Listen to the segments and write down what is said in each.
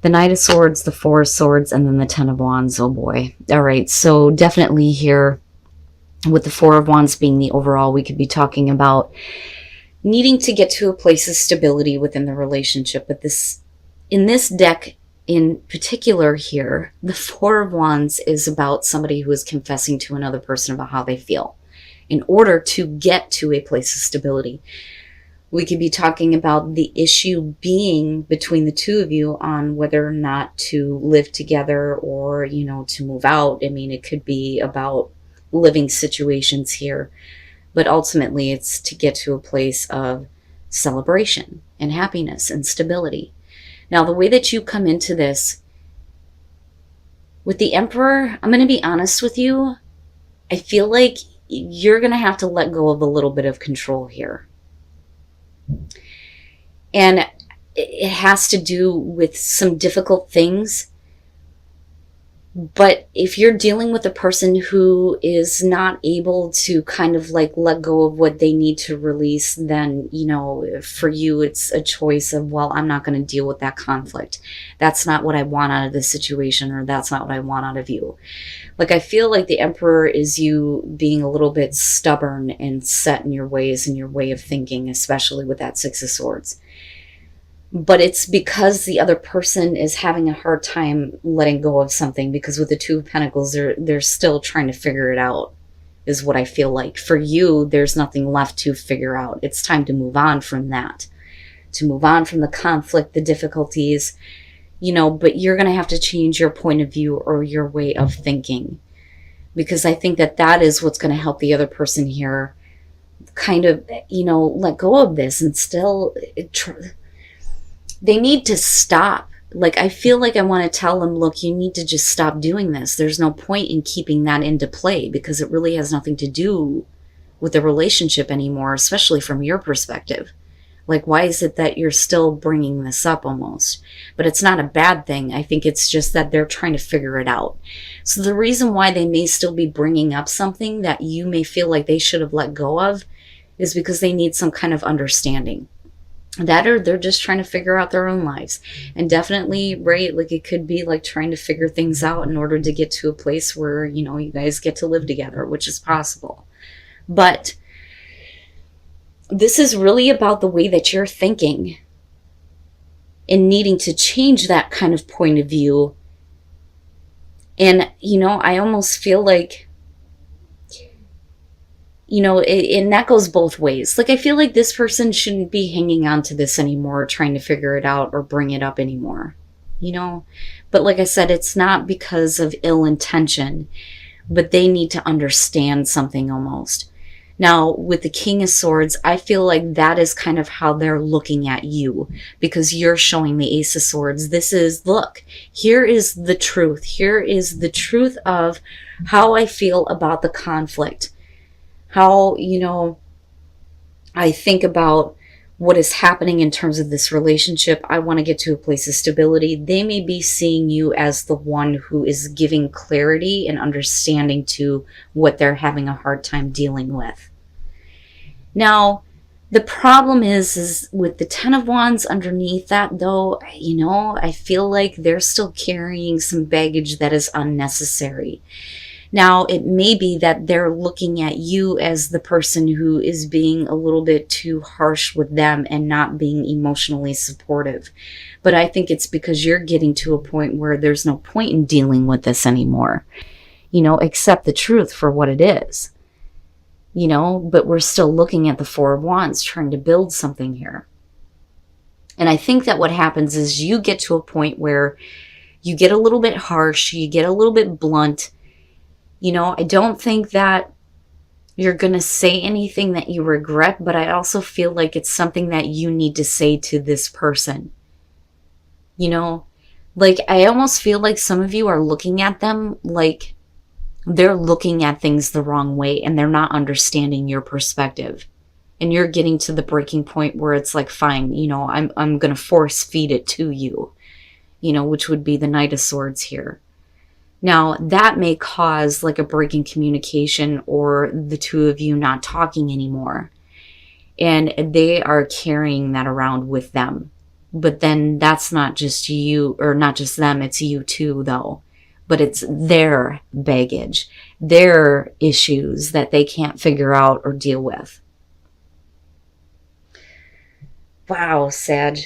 The Knight of Swords, the Four of Swords, and then the Ten of Wands. Oh boy. All right, so definitely here with the Four of Wands being the overall, we could be talking about needing to get to a place of stability within the relationship. But this, in this deck in particular here, the Four of Wands is about somebody who is confessing to another person about how they feel in order to get to a place of stability. We could be talking about the issue being between the two of you on whether or not to live together or, you know, to move out. I mean, it could be about living situations here, but ultimately it's to get to a place of celebration and happiness and stability. Now, the way that you come into this with the Emperor, I'm going to be honest with you, I feel like you're going to have to let go of a little bit of control here. And it has to do with some difficult things. But if you're dealing with a person who is not able to kind of like let go of what they need to release, then, you know, for you, it's a choice of, well, I'm not going to deal with that conflict. That's not what I want out of this situation, or that's not what I want out of you. Like, I feel like the Emperor is you being a little bit stubborn and set in your ways and your way of thinking, especially with that Six of Swords. But it's because the other person is having a hard time letting go of something, because with the Two of Pentacles, they're still trying to figure it out, is what I feel like. For you, there's nothing left to figure out. It's time to move on from that, to move on from the conflict, the difficulties, you know, but you're going to have to change your point of view or your way of thinking, because I think that that is what's going to help the other person here kind of, you know, let go of this and still... They need to stop. Like, I feel like I want to tell them, look, you need to just stop doing this. There's no point in keeping that into play, because it really has nothing to do with the relationship anymore, especially from your perspective. Like, why is it that you're still bringing this up almost? But it's not a bad thing. I think it's just that they're trying to figure it out. So the reason why they may still be bringing up something that you may feel like they should have let go of is because they need some kind of understanding. That, or they're just trying to figure out their own lives. And definitely, right, like it could be like trying to figure things out in order to get to a place where, you know, you guys get to live together, which is possible. But this is really about the way that you're thinking and needing to change that kind of point of view. And, you know, I almost feel like, you know, and that goes both ways. Like, I feel like this person shouldn't be hanging on to this anymore, trying to figure it out or bring it up anymore, you know? But like I said, it's not because of ill intention, but they need to understand something almost. Now, with the King of Swords, I feel like that is kind of how they're looking at you, because you're showing the Ace of Swords. This is, look, here is the truth. Here is the truth of how I feel about the conflict. How, you know, I think about what is happening in terms of this relationship. I want to get to a place of stability. They may be seeing you as the one who is giving clarity and understanding to what they're having a hard time dealing with. Now, the problem is with the Ten of Wands underneath that, though, you know, I feel like they're still carrying some baggage that is unnecessary. Now, it may be that they're looking at you as the person who is being a little bit too harsh with them and not being emotionally supportive. But I think it's because you're getting to a point where there's no point in dealing with this anymore. You know, accept the truth for what it is. You know, but we're still looking at the Four of Wands, trying to build something here. And I think that what happens is you get to a point where you get a little bit harsh, you get a little bit blunt. You know, I don't think that you're going to say anything that you regret, but I also feel like it's something that you need to say to this person. You know, like I almost feel like some of you are looking at them like they're looking at things the wrong way and they're not understanding your perspective. And you're getting to the breaking point where it's like, fine, you know, I'm going to force feed it to you, you know, which would be the Knight of Swords here. Now, that may cause like a break in communication or the two of you not talking anymore. And they are carrying that around with them, But then that's not just you, or not just them, it's you too, though. But it's their baggage, their issues that they can't figure out or deal with. Wow, Sag.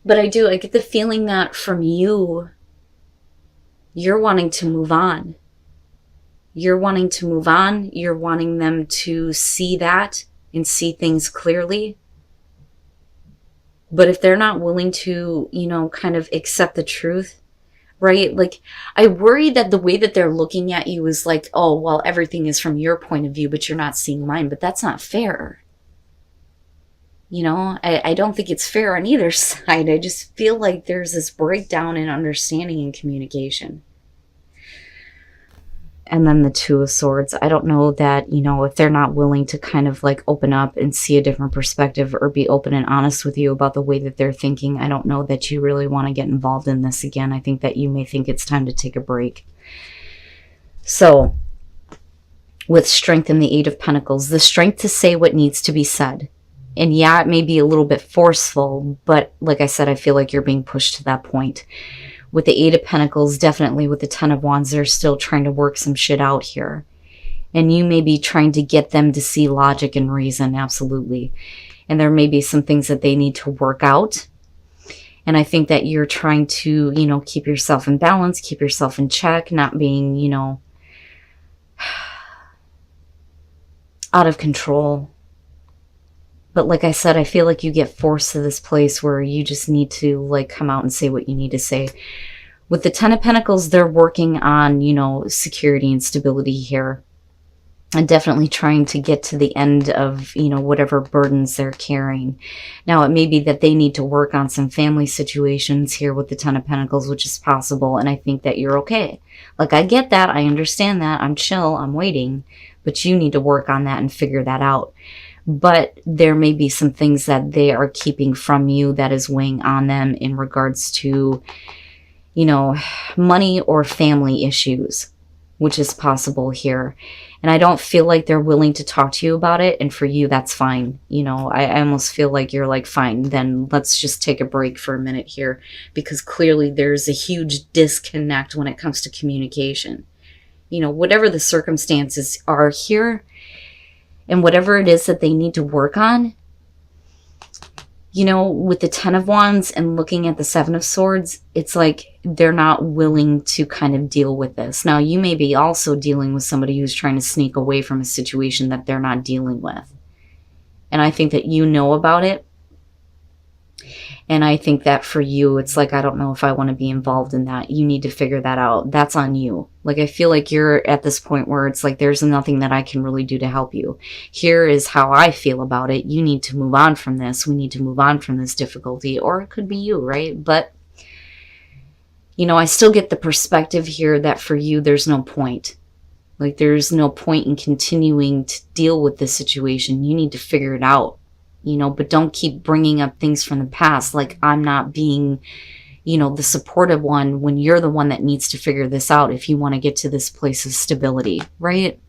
But I get the feeling that from you, you're wanting to move on. You're wanting to move on. You're wanting them to see that and see things clearly. But if they're not willing to, kind of accept the truth, right? Like, I worry that the way that they're looking at you is like, oh, well, everything is from your point of view, but you're not seeing mine. But that's not fair. I don't think it's fair on either side. I just feel like there's this breakdown in understanding and communication. And then the Two of Swords. I don't know that, if they're not willing to kind of like open up and see a different perspective or be open and honest with you about the way that they're thinking, I don't know that you really want to get involved in this again. I think that you may think it's time to take a break. So, with Strength and the Eight of Pentacles, the strength to say what needs to be said. And yeah, it may be a little bit forceful, but like I said, I feel like you're being pushed to that point. With the Eight of Pentacles, definitely with the Ten of Wands, they're still trying to work some shit out here. And you may be trying to get them to see logic and reason, absolutely. And there may be some things that they need to work out. And I think that you're trying to, keep yourself in balance, keep yourself in check, not being, out of control. But like I said, I feel like you get forced to this place where you just need to like come out and say what you need to say. With the Ten of Pentacles, they're working on, security and stability here. And definitely trying to get to the end of, whatever burdens they're carrying. Now, it may be that they need to work on some family situations here with the Ten of Pentacles, which is possible. And I think that you're okay. Like, I get that. I understand that. I'm chill. I'm waiting. But you need to work on that and figure that out. But there may be some things that they are keeping from you that is weighing on them in regards to, money or family issues, which is possible here. And I don't feel like they're willing to talk to you about it. And for you, that's fine. I almost feel like you're like, fine, then let's just take a break for a minute here. Because clearly there's a huge disconnect when it comes to communication. Whatever the circumstances are here, and whatever it is that they need to work on, with the Ten of Wands and looking at the Seven of Swords, it's like they're not willing to kind of deal with this. Now, you may be also dealing with somebody who's trying to sneak away from a situation that they're not dealing with. And I think that you know about it. And I think that for you, it's like, I don't know if I want to be involved in that. You need to figure that out. That's on you. Like, I feel like you're at this point where it's like, there's nothing that I can really do to help you. Here is how I feel about it. You need to move on from this. We need to move on from this difficulty. Or it could be you, right? But, I still get the perspective here that for you, there's no point. Like, there's no point in continuing to deal with this situation. You need to figure it out. But don't keep bringing up things from the past. Like, I'm not being, the supportive one when you're the one that needs to figure this out if you want to get to this place of stability, right?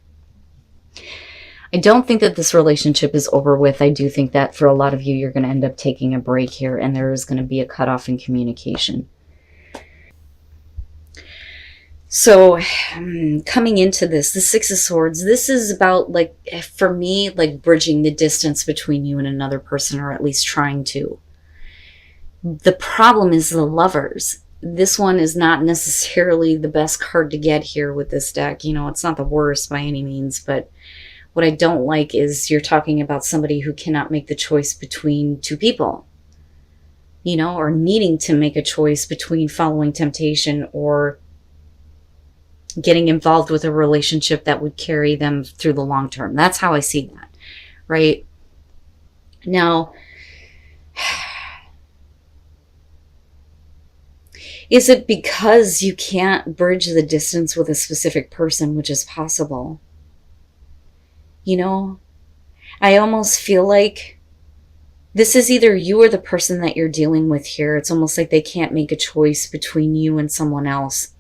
I don't think that this relationship is over with. I do think that for a lot of you, you're going to end up taking a break here and there is going to be a cutoff in communication. So coming into this, the Six of Swords, this is about, like, for me, like bridging the distance between you and another person, or at least trying to. The problem is the Lovers. This one is not necessarily the best card to get here with this deck. It's not the worst by any means, but what I don't like is you're talking about somebody who cannot make the choice between two people, or needing to make a choice between following temptation or getting involved with a relationship that would carry them through the long term. That's how I see that, right? Now, is it because you can't bridge the distance with a specific person, which is possible? I almost feel like this is either you or the person that you're dealing with here. It's almost like they can't make a choice between you and someone else.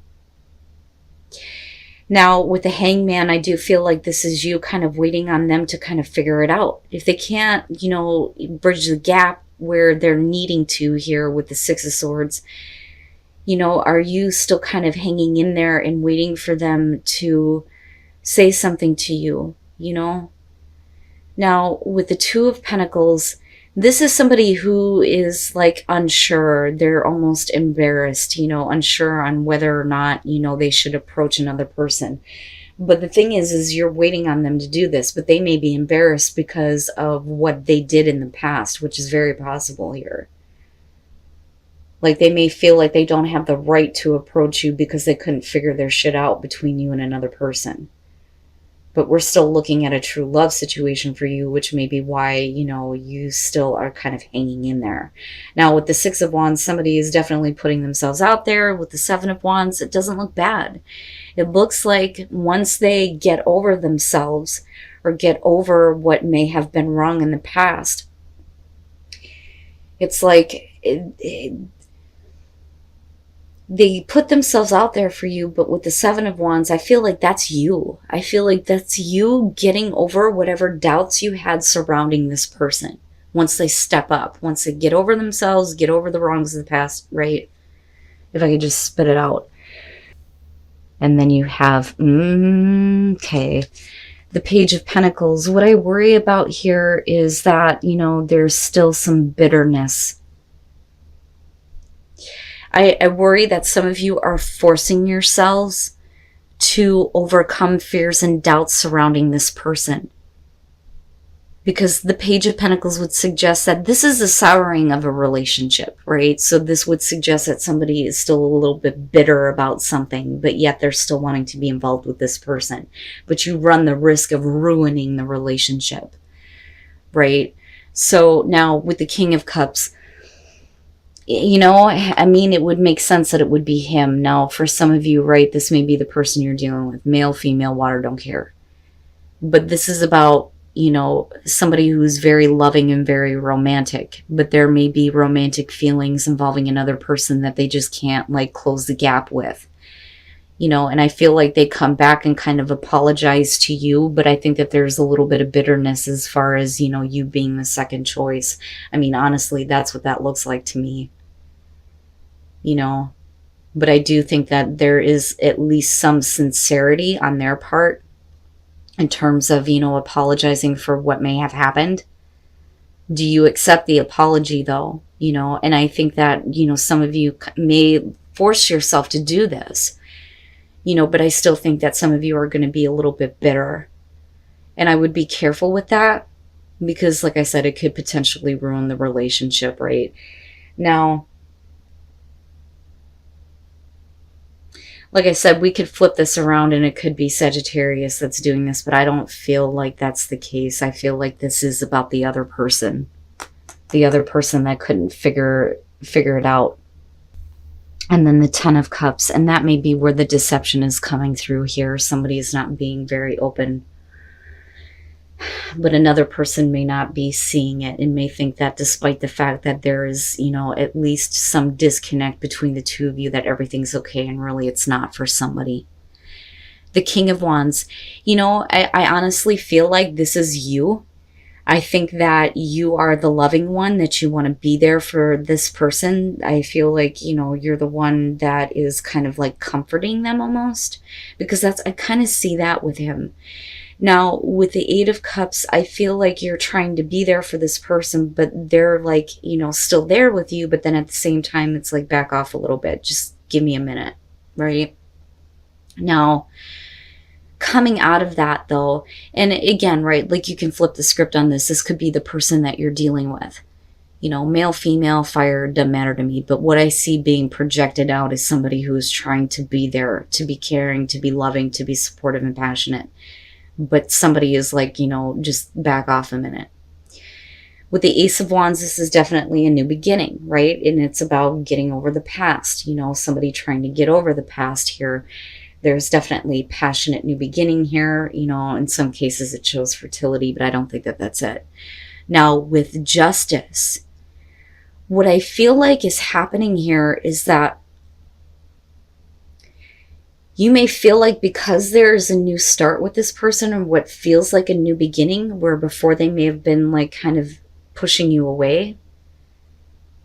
Now, with the Hangman, I do feel like this is you kind of waiting on them to kind of figure it out. If they can't, bridge the gap where they're needing to here with the Six of Swords, you know, are you still kind of hanging in there and waiting for them to say something to you, you know? Now, with the Two of Pentacles, this is somebody who is like unsure. They're almost embarrassed, you know, unsure on whether or not, you know, they should approach another person. But the thing is you're waiting on them to do this, but they may be embarrassed because of what they did in the past, which is very possible here. Like they may feel like they don't have the right to approach you because they couldn't figure their shit out between you and another person. But we're still looking at a true love situation for you, which may be why, you know, you still are kind of hanging in there. Now, with the Six of Wands, somebody is definitely putting themselves out there. With the Seven of Wands, it doesn't look bad. It looks like once they get over themselves or get over what may have been wrong in the past, it's like they put themselves out there for you. But with the Seven of Wands, I feel like that's you. I feel like that's you getting over whatever doubts you had surrounding this person. Once they step up, once they get over themselves, get over the wrongs of the past, right? If I could just spit it out. And then you have, okay, the Page of Pentacles. What I worry about here is that, you know, there's still some bitterness. I worry that some of you are forcing yourselves to overcome fears and doubts surrounding this person. Because the Page of Pentacles would suggest that this is a souring of a relationship, right? So this would suggest that somebody is still a little bit bitter about something, but yet they're still wanting to be involved with this person. But you run the risk of ruining the relationship, right? So now with the King of Cups, you know, I mean, it would make sense that it would be him. Now, for some of you, right, this may be the person you're dealing with. Male, female, water, don't care. But this is about, you know, somebody who's very loving and very romantic. But there may be romantic feelings involving another person that they just can't, like, close the gap with. You know, and I feel like they come back and kind of apologize to you, but I think that there's a little bit of bitterness as far as, you know, you being the second choice. I mean, honestly, that's what that looks like to me. You know, but I do think that there is at least some sincerity on their part in terms of, you know, apologizing for what may have happened. Do you accept the apology though? You know, and I think that, you know, some of you may force yourself to do this, you know, but I still think that some of you are going to be a little bit bitter. And I would be careful with that because, like I said, it could potentially ruin the relationship, right? Now, like I said, we could flip this around and it could be Sagittarius that's doing this, but I don't feel like that's the case. I feel like this is about the other person. The other person that couldn't figure it out. And then the Ten of Cups, and that may be where the deception is coming through here. Somebody is not being very open. But another person may not be seeing it and may think that despite the fact that there is, you know, at least some disconnect between the two of you, that everything's okay, and really it's not for somebody. The King of Wands, you know, I honestly feel like this is you. I think that you are the loving one, that you want to be there for this person. I feel like, you know, you're the one that is kind of like comforting them almost, because that's, I kind of see that with him. Now, with the Eight of Cups, I feel like you're trying to be there for this person, but they're like, you know, still there with you. But then at the same time, it's like, back off a little bit. Just give me a minute, right? Now, coming out of that though, and again, right, like you can flip the script on this. This could be the person that you're dealing with. You know, male, female, fire, doesn't matter to me. But what I see being projected out is somebody who is trying to be there, to be caring, to be loving, to be supportive and passionate. But somebody is like, you know, just back off a minute. With the Ace of Wands, this is definitely a new beginning, right? And it's about getting over the past, you know, somebody trying to get over the past here. There's definitely passionate new beginning here. You know, in some cases it shows fertility, but I don't think that that's it. Now, with Justice, what I feel like is happening here is that you may feel like because there's a new start with this person, or what feels like a new beginning, where before they may have been like kind of pushing you away,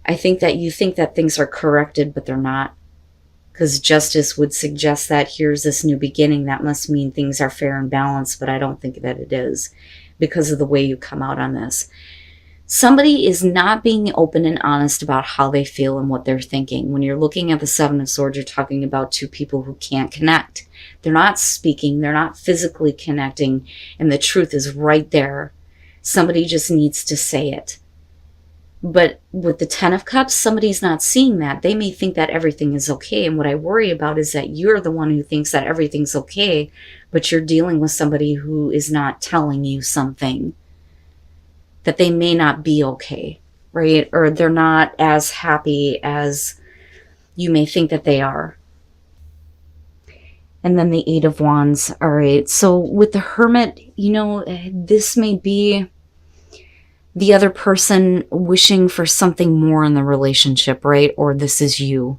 I think that things are corrected, but they're not. Because justice would suggest that here's this new beginning. That must mean things are fair and balanced, but I don't think that it is because of the way you come out on this. Somebody is not being open and honest about how they feel and what they're thinking. When you're looking at the Seven of Swords, you're talking about two people who can't connect. They're not speaking, they're not physically connecting, and the truth is right there. Somebody just needs to say it. But with the Ten of Cups, somebody's not seeing that. They may think that everything is okay. And what I worry about is that you're the one who thinks that everything's okay, but you're dealing with somebody who is not telling you something. That they may not be okay, right? Or they're not as happy as you may think that they are. And then the Eight of Wands. All right. So with the Hermit, this may be the other person wishing for something more in the relationship, right? Or this is you.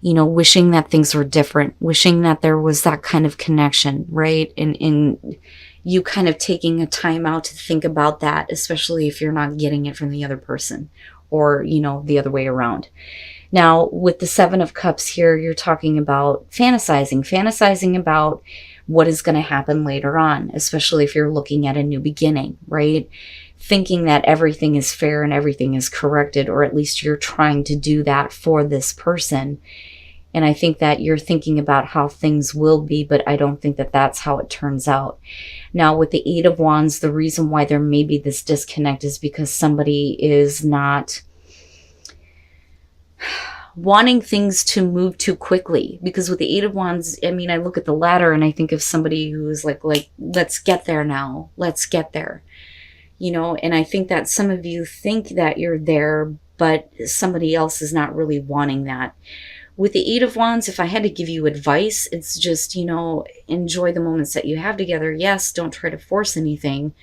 Wishing that things were different, wishing that there was that kind of connection, right? And you kind of taking a time out to think about that, especially if you're not getting it from the other person or, the other way around. Now, with the Seven of Cups here, you're talking about fantasizing about what is going to happen later on, especially if you're looking at a new beginning, right? Thinking that everything is fair and everything is corrected, or at least you're trying to do that for this person. And I think that you're thinking about how things will be, but I don't think that that's how it turns out. Now, with the Eight of Wands, the reason why there may be this disconnect is because somebody is not wanting things to move too quickly. Because with the Eight of Wands, I look at the ladder and I think of somebody who is like, let's get there now. Let's get there. And I think that some of you think that you're there, but somebody else is not really wanting that. With the Eight of Wands, if I had to give you advice, it's just, enjoy the moments that you have together. Yes, don't try to force anything.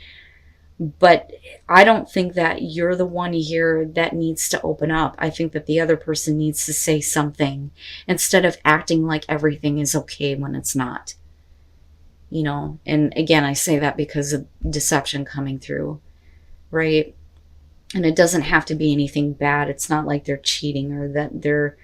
But I don't think that you're the one here that needs to open up. I think that the other person needs to say something instead of acting like everything is okay when it's not. And again, I say that because of deception coming through, right? And it doesn't have to be anything bad. It's not like they're cheating or that they're,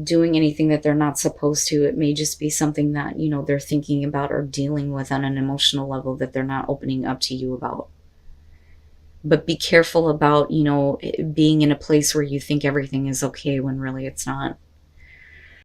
doing anything that they're not supposed to. It may just be something that, they're thinking about or dealing with on an emotional level that they're not opening up to you about. But be careful about, being in a place where you think everything is okay when really it's not.